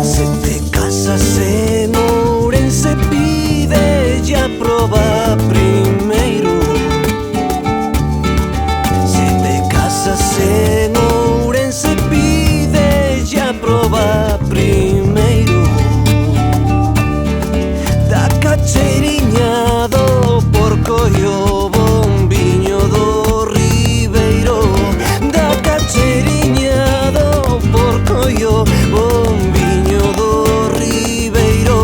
Se te casas en Ourense, pide ya proba primeiro. Se te casas en Ourense, pide ya proba primeiro. Da cacheiriña do porco e o bombiño do Ribeiro. Da cacheiriña do porco e o bombiño do Ribeiro.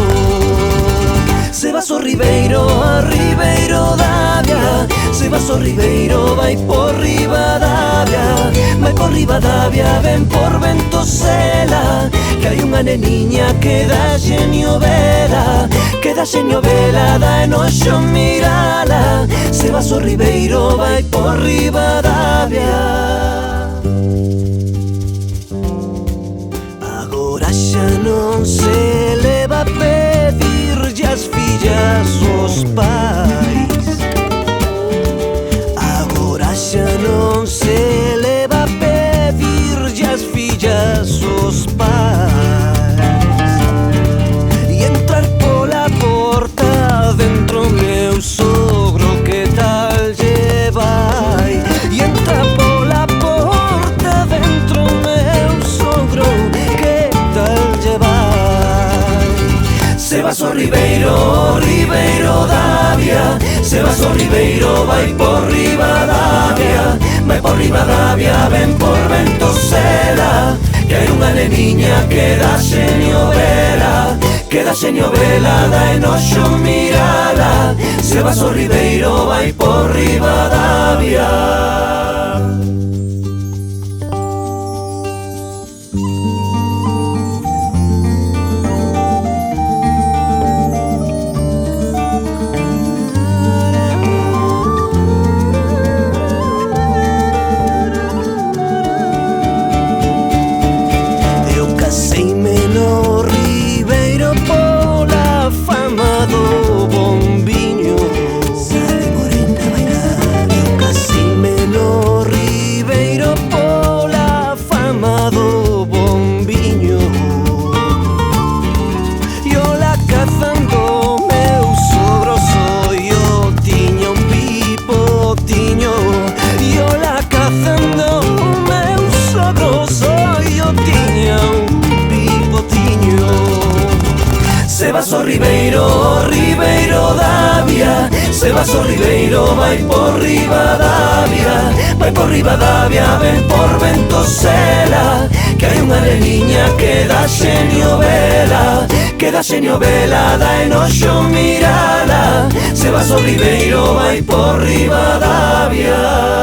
Se vas ao Ribeiro, a Ribeiro Davia. Se vas ao Ribeiro, vai por Ribadavia. Vai por Ribadavia, ven por Ventosela, que hai unha neniña que dá xenio vela. Que dá xenio vela, dá enoxo mirala. Se vas ao Ribeiro, vai por Ribadavia. Agora xa non se leva a pedirlle as fillas aos pais. Agora xa non se leva a pedirlle as fillas aos pais. E entrar pola porta dentro meu sogro, que tal lle vai? E entrar pola porta dentro meu sogro, que tal lle vai? Se vas ao Ribeiro, Ribeiro Davia. Se vas ao Ribeiro, vai por Ribadavia. Vai por Ribadavia, ven por Ventosela, que hai unha neniña que dá xenio vela. Que dá xenio vela, dá enoxo mirala. Se vas ao Ribeiro, vai por Ribadavia. Caseime no Ribeiro pola fama do bombiño. Sale morena bailar. Eu caseime no Ribeiro pola fama do bombiño. E ola cazando meu sogro soy, eu tiña un pipotiño. E ola cazando meu sogro soy, eu tiña un pipotiño. Se vas ao Ribeiro, Ribeiro Davia. Se vas ao Ribeiro, vai por Ribadavia. Vai por Ribadavia, ven por Ventosela, que hai unha neniña que dá xenio vela. Que dá xenio vela, dá enoxo mirala. Se vas ao Ribeiro, vai por Ribadavia.